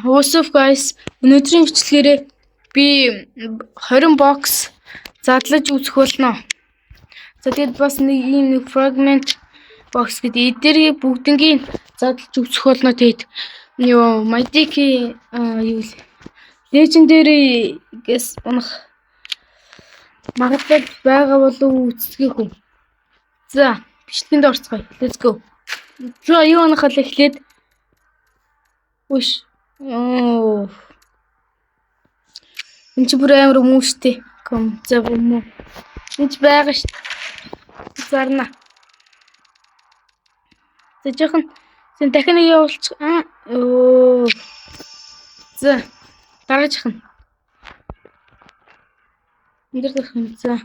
What's up guys? Өнөөдрийн бичлэгээрээ би 20 бокс задлаж үзэх болно. За тэгэд бас нэг fragment box гэдэг эдгээрийг бүгднийг задлаж үзэх болно. Тэгэд Mythic Legendary гэс унах магадгүй байгаа болов үзсгий хүн. За бичлэгэнд орцгоё. Let's go. За юу анхаал эхлээд Уш. Оо. Энд чи бүр амар хүмүүстэй. Ком за юм уу. Энд байгаа ш. Зарна. За жоохон сэн дахин нэг явуулчих. Оо. За дараа жоохон. Энд дахин за.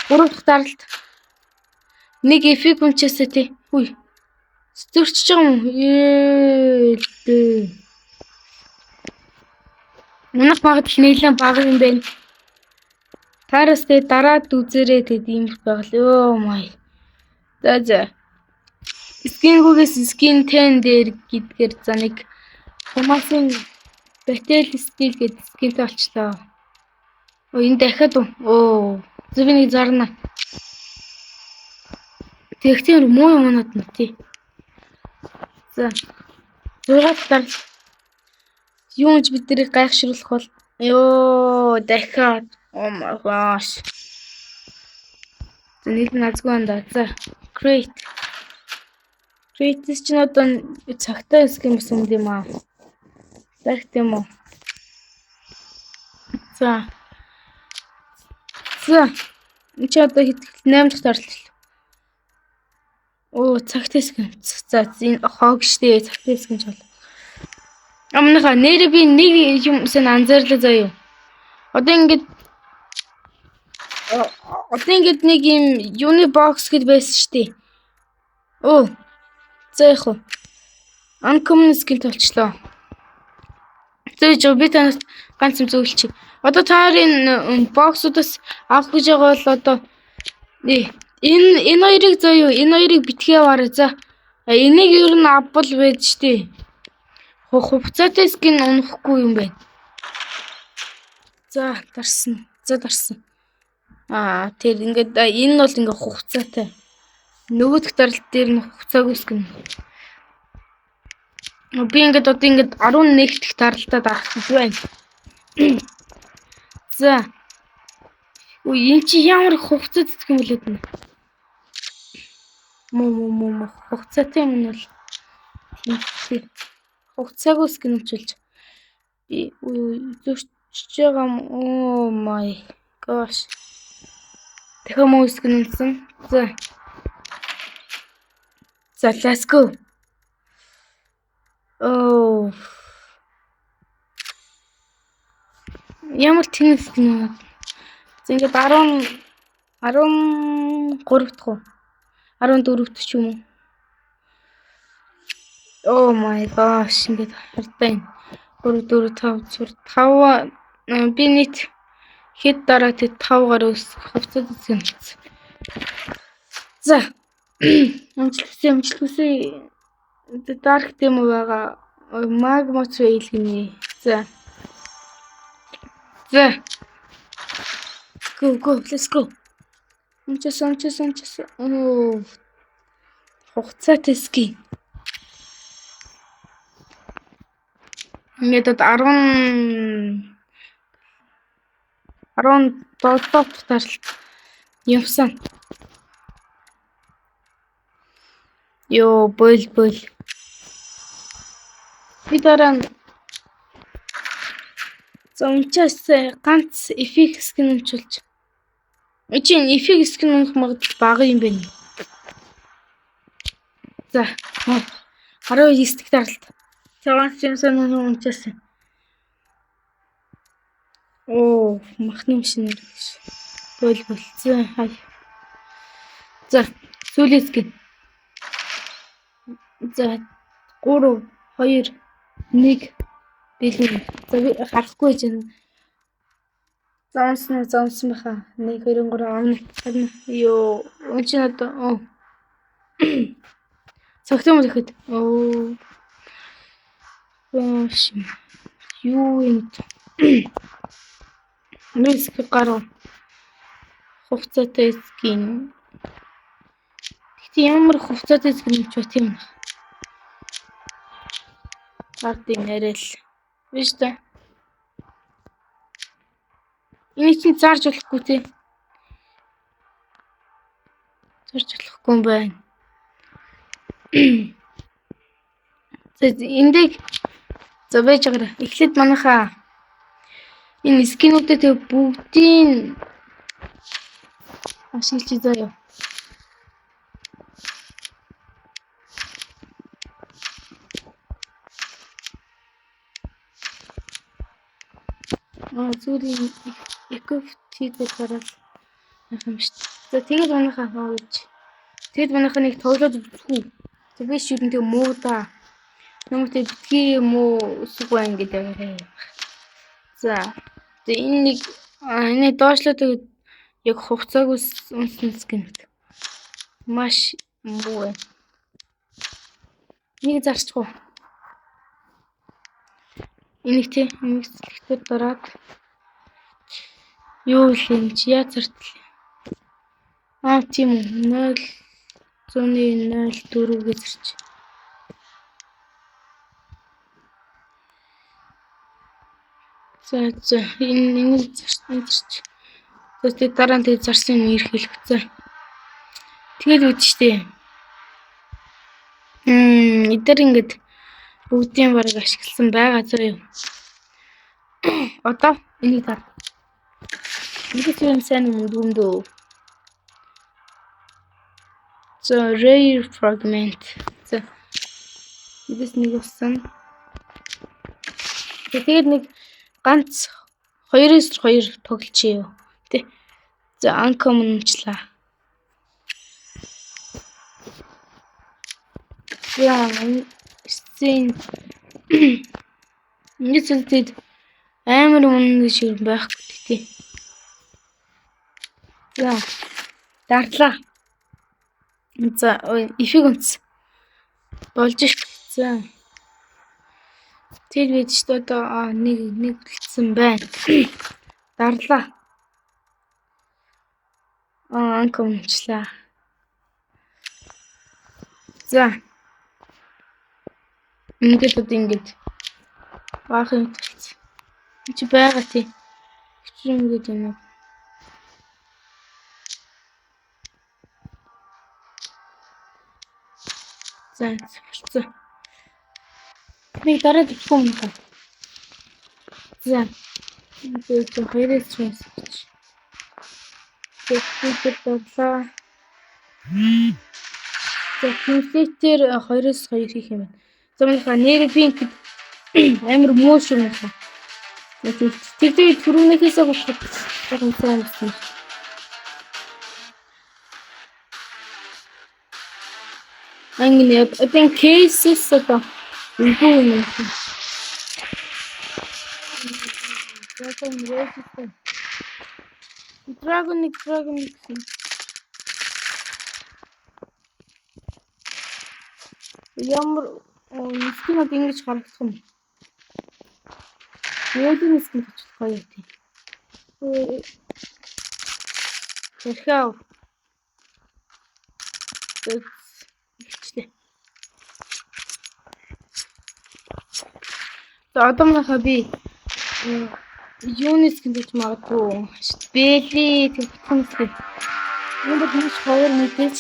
Гурав дахь даралт. Нэг эфиг хүнчээсээ тий. Хүй. Зүрчж байгаа юм. Манайх магад нэлээд бага юм байна. Таараас тэ дараад үзээрэй тэд юм байгаал. Оо май. За. Скингүүгээс скин 10 дээр гэдгээр за нэг Томасын Battle Skill гэдэг скинтэй болчлоо. Оо энэ дахиад оо. Зөв нэг зарна. Тэгтээ муу юм надад нь тий. За. 6 дараа юунч биднийг гайхшруулах бол ёо дахиад oh my gosh. Нэг назгүй анда. За. Great ч надад цагтаа ским юм юм аа. Дахт юм уу? За. Энд чи одоо 8 дахь даралт. Оо цагтаа ским. За энэ хог штэ цагтаа ским ч бол. Амныхаа нэр би нэг юм сэн анзаарлаа заяа. Одоо ингээд нэг юм юуны бокс гэд байсан штэ. Оо. За яг хөө. Uncommon skill толчлоо. Би танаас ганц юм зөвлөчих. Одоо таарын боксуудаас авах гэж байгаа бол одоо энэ хоёрыг заяа. Энэ хоёрыг битгий аваарай. За. Энийг ер нь авбал байж штэ. Хувцаатай скин унахгүй юм байна. За дарсан. Тэр ингээд энэ бол ингээ хувцаатай. Нөгөөх даралт дээр нь хувцаагүй скин. Би ингээд одоо ингээд 11 дэх даралтад авах гэж байна. За. Энэ чи ямар хувцаатай скин болоод байна. Муу хувцаатай юм бол хувцаагүй скин өмчилж зүрчж байгаа юм. Oh my gosh. Тэхэ муу скин өмсөн. За let's go. Oh. Ямар тэнэг скин юм. Ингээд 13 дахь уу? 14 дахь ч юм уу? Oh my gosh, ингээд хардаа 3 4 5 би нийт хэд дараа тэ 5 гаруй хувцас үзсэн. За. Амжилтгүйсээ дарк тийм байгаа. Магмоц вейл гинэ. За. Go, let's go. Амчсан. Оо. Хувцаатай скин. Ингээд 17 даралт явсан. Ёо бол. Би дараа зомчаас ганц эффект скин өмчүүлж. Эцэг эффект скин унах магадгүй бага юм байна. За. 19 дэх даралт. Цагаан чимсэн үнчээс. Оо, махны машин гэж. Бол. За, сүүлээс гин. За, 3 2 1 бэлэн. За би харахгүй гэж байна. Заамсан баха. 1 2 3 авна. Ёо, өнч надаа. Цагтаа мөн ихэд. Оо. Юу юм? Нүск гарав. Хувцаатай скин. Гэтэ ямар хувцаатай скин ч бат юм. Картын яриа л. Биш та. Энийг чинь зарж болохгүй те. Зарж болохгүй юм байна. Эндээ за байж байгаа. Эхлээд манайхаа энэ скинүүдэд бүгдийн ашиглаж заяа. Зүрийн экофтид гараад юм шүү дээ. За тэгээд манайхаа хавж. Тэгэд манайхаа нэг тоглоод үзэхгүй. Тэгвэж шүрэнтэй муу да. Нэмэгтэй битгий юм уу эсвэл ингэдэг. За энэ нэг энэ доошлоод яг хувцааг унсан скин. Маш муу. Нэг зарчихгүй. Энийг те нэг зэрэгтэй дараад юу юм чи яа зартлаа. Тийм үү 0.04 гэж зарч. За энэ зарч. Тэгээд дараа нь зарсан юм ирэх хэлбэцээ. Тэгээд үүд штэ. Эдгээр ингээд бүгдийн бараг ашигласан байгаа зөө юу. Одоо энийг тар. Энийг юм сайн юм дүндөө. За rare fragment. За эдээс нэг усан. Тэгээд нэг ганц 2-2 тоглолчихъя. Тэ. За uncommon-члаа. Яа, scene. Нэг зүйлд амар үнэн шиг байхгүй тий. За дарлаа. За ифиг үнс. Болж ш. За. Тэр бид ч одоо нэг үлдсэн байна. Дарлаа. Анкомчлаа. За. Ингээд баах юм талц. Чи байгаа тий. Чи ингээд юм. За. Нэг дараад ихгүй юм байна. За. Тэгээд хоёрээс чимс. Тэгээд бодлоо. За, комплектер 2-2 хийх юм байна. За манайхаа нэр пинк амар муу шүү манайхаа. Тэгээд түрүүнээхээс авах жоохон сайн байна. Англи одоо cases одоо юу юм. Dragon. Ямар скинод ингэж харагдах юм. Яагаад скин очих гоё тий. Тэрхээ. За одоо манайхаа би юунес гэж магадгүй бэли тэр бүтэнтэй. Энэ бол нэг хоёр мэдээж.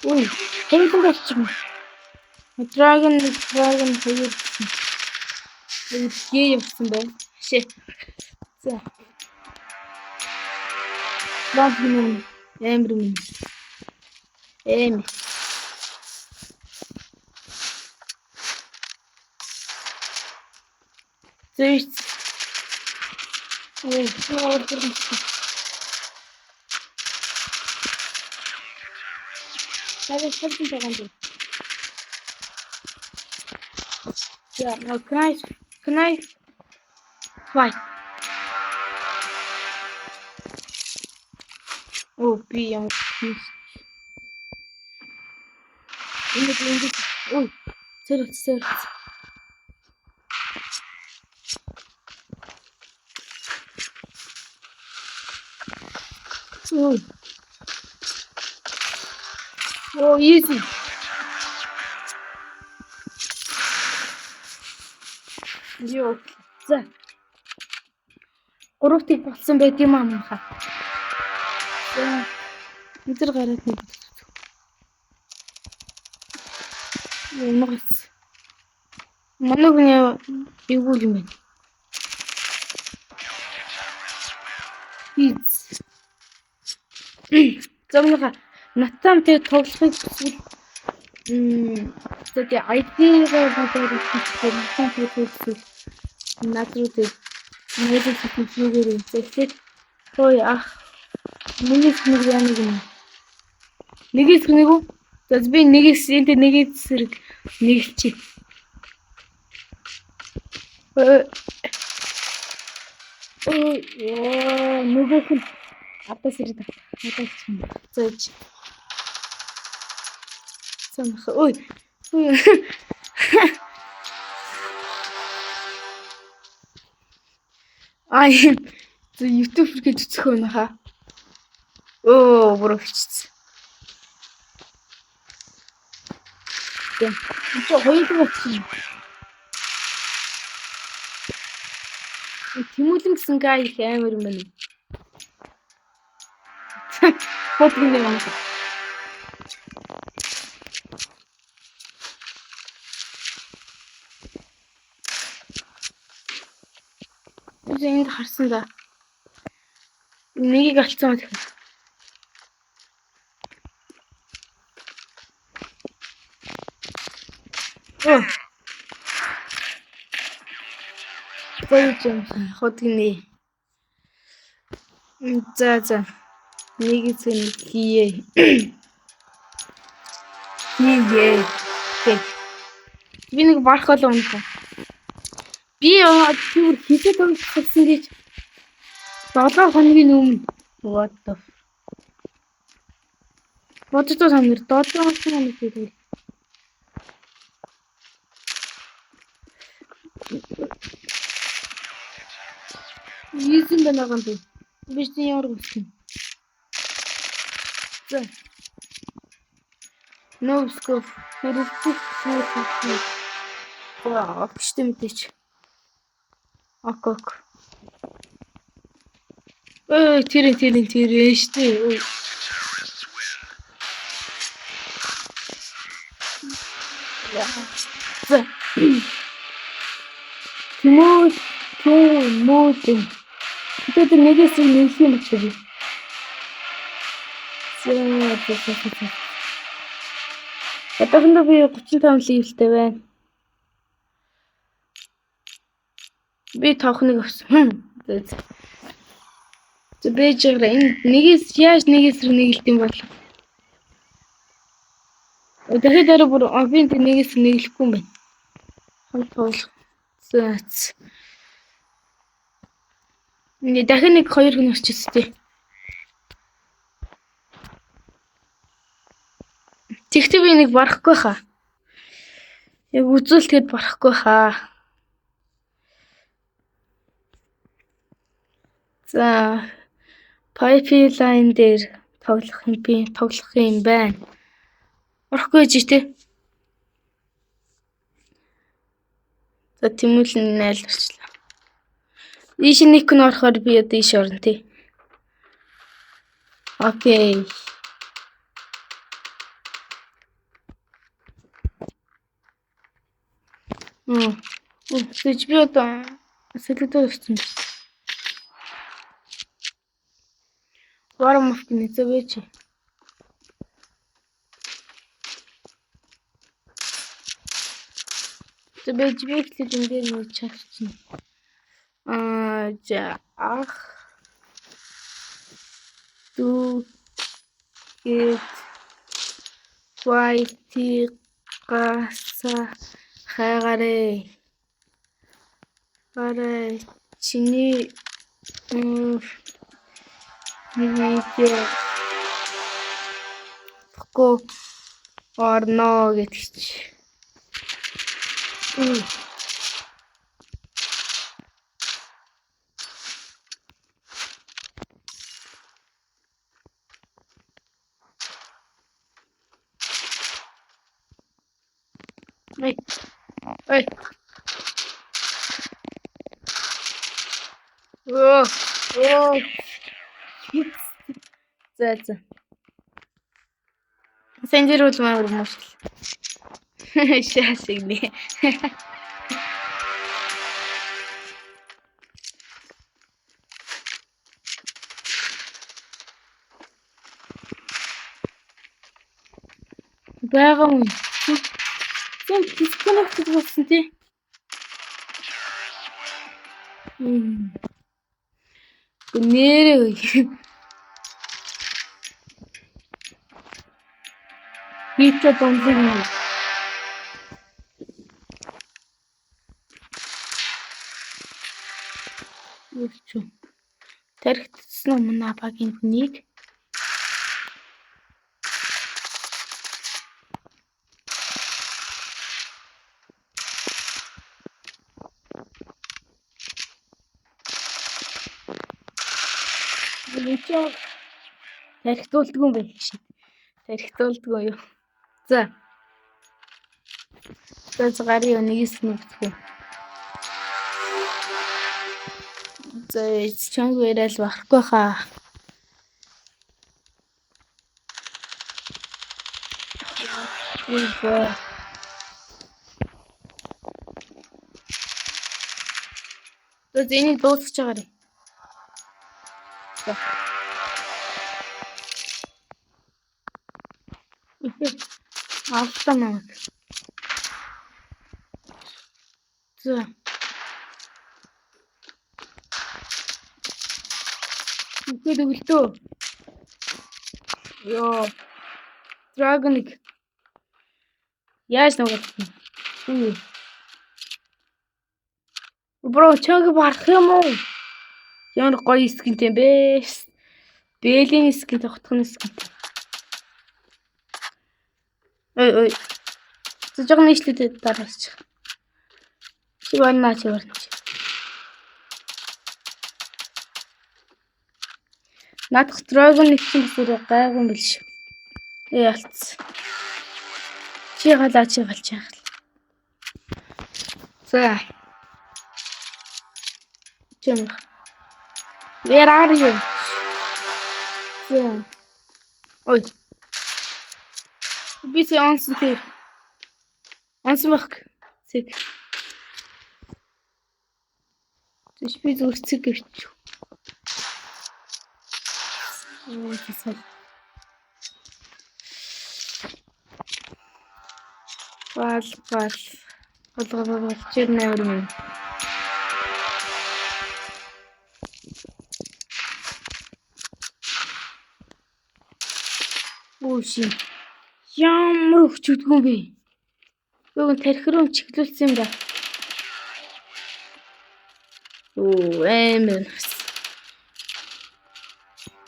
Ой, хэвэн болчихно. Dragon хоёр. Ээ явсан байна. Шээ. За. Лагнуу эмбрим. Зэвч. Ой, yeah, no, can I fight? Оо би юм. Ингэ. Ой. Зэрэг. Ой. Оо easy. Ёо. За. Гуравтыг болсон байт юм аа манайхаа. За. Өдөр гараад нэг. Ямагс. Манай хүн эвгүй юм байна. Замнага натам тэг тоглохыг хүсвэл тэгээ IT-гээ бодоод ирсэн natам надруудыг мэдээж хэлхийгээр үзэлтэй. Хөөе ах. Нэгээс нэг яана гэнэ. Нэгээс нэг үү? За би нэгээс энэ нэгээс зэрэг нэгэлчих. Нөгөө хүн атас ирээд атас чинь зөөж. Самх ой. Ай YouTube гэж үцэх өнө хаа. Оо бүрөвчс. Тэг. Чи хоёрдугаар болсон. Тэмүүлэн гэсэн гай их амар юм байна. Хотын юм. Энд харсан да. Нэгийг алцсан гэх. Оо. Бэйжэн хотын. За. Нэг зэн хие. Хие. Би нэг барах болоо юм. Би түр хизээ төгссөн гэж 7 хоногийн өмнө what the бодож санаар 7 хоног гэдэг. Ийсэн байна гам би. Би чинь ямар гүсэн. За. No scope. Вау, почти мэдээч. Ок. Ой, тэр штэ. За. Тэмөө. Тэгээд нэгээс нэг юм болчих. За. Одоохондоо би 35 левелтэй байна. Би 5 хоног авсан. За бэжээр энэ нэгээс яаж нэгээс нэгэлт юм бол. Дахиад дараа бүр би нэгээс нэглэхгүй юм байна. Хамт тоглох. За. Нэг дахиад нэг 2 хүн орчихсон. Тэгтээ би нэг барахгүй хаа. Яг үзүүлэлтэд барахгүй хаа. За. Pipeline дээр тоглох юм байна. Орохгүй жи тэ. За тэмүүлэн найлуулчлаа. Ийш нэг хүн орохоор би одоо ийш орно тий. Окей. Тэгж би одоо сэлдээ өгсөн. Вармов гинэ зэвэж. Зэвэж бичлээд энэ дээр нэг чагчна. За ах. Ту гэт вайти гаса хагаре. Чиний Нивидео орохгүй орно гэдэг чи. Ой. Ой. Оо. За. Сэнжирүүл маа хүмүүс. Шаасигнэ. Байгаа юм. Тэг дисконнект болсон тий. Нэрээ. Хийцээ бомбыг нь. Юуч. Тархитсан өмнө багийн хүнийг тархитуулдаг юм байх шин. Тархитуулдаг юу? За. Гарын нэгээс нэгтгэв. За, чанга яриад барахгүй хаа. Энийг дуусгаж байгаарай. За. Авсан намайг. За. Үгүй өглөө. Йоо. Драгоник. Яаж нүгэл. Бро, чаг барах юм уу? Ямар гоё скинтэй бэ? Бэлийн скин тогтхны скин. Ой. Зөвхөн нийслэлд дараач. Чи барна. Надах драгон нэг чинь бүсээр гайгүй юм биш. Ялц. Чи галж яах. За. Чим. Where are you? Yeah. Ой. Би онсон тэр. Онсон бах. Цэг. Тэс би зүрцэг гэвч. Бал. Чирнэ өрмөн. Үгүй. Ямар өвчтгөө юм бэ? Юу тархируу чиглүүлсэн юм да. Оо, эмэн.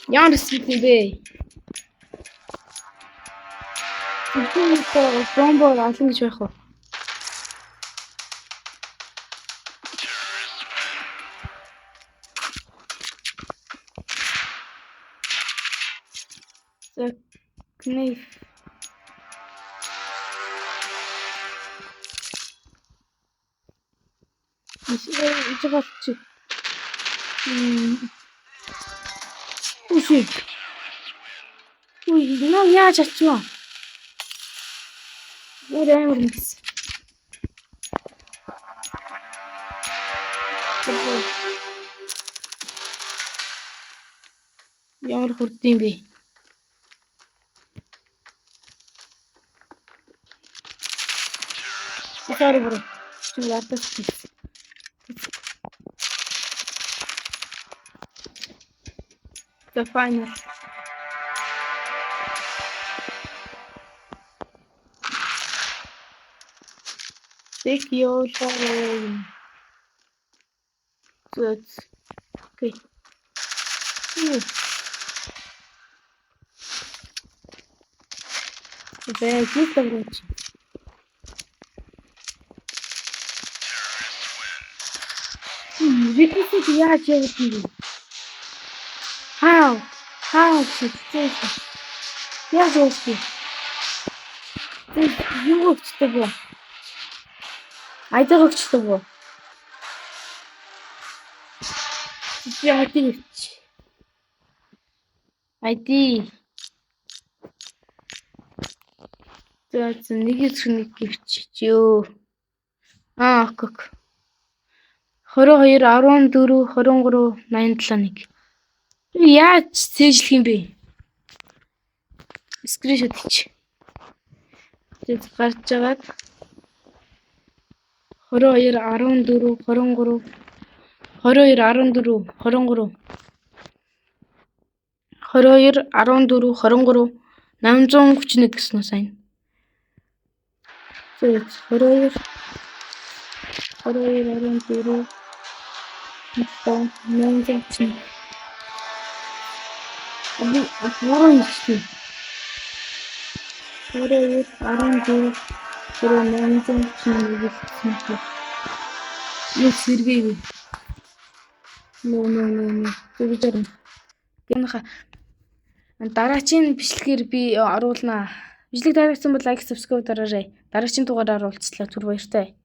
Ямар юм бэ? Үгүй бомбо алан гэж байх уу? За, кнайф. Ui, no яаж очив? Амар юм. Ямар хурдан бэ? Sorry bro. Чи яатах вэ? The final. Take your time. Good. Okay. Бෑ гүйл дагууч. Виксийг яаж явуулах юм бэ? Хаа чигтэй. Яаж явуулах вэ? Юу өгчтэй бөө? Айдаг өгчтэй бөө? Яагаад айди. За нэг нэг гівччихё. Окей. 22 14 23 87 1. Яаж цээжлэх юм бэ? Скриншот хийч. Тэд гарч байгаад 22 14 23 22 14 23 22 14 23 831 гэсэн үү сайн. Тэгээд 22 14 831 Ахмаран ихтэй. 22 14 831 гэсэн. Юу сэргээв. No. Тэгэж гэнэ. Дараачийн бичлэгээр би оруулнаа. Бичлэг таалагдсан бол лайк, subscribe дараарай. Дараагийн дугаараар уулзлаа. Түр баяртай.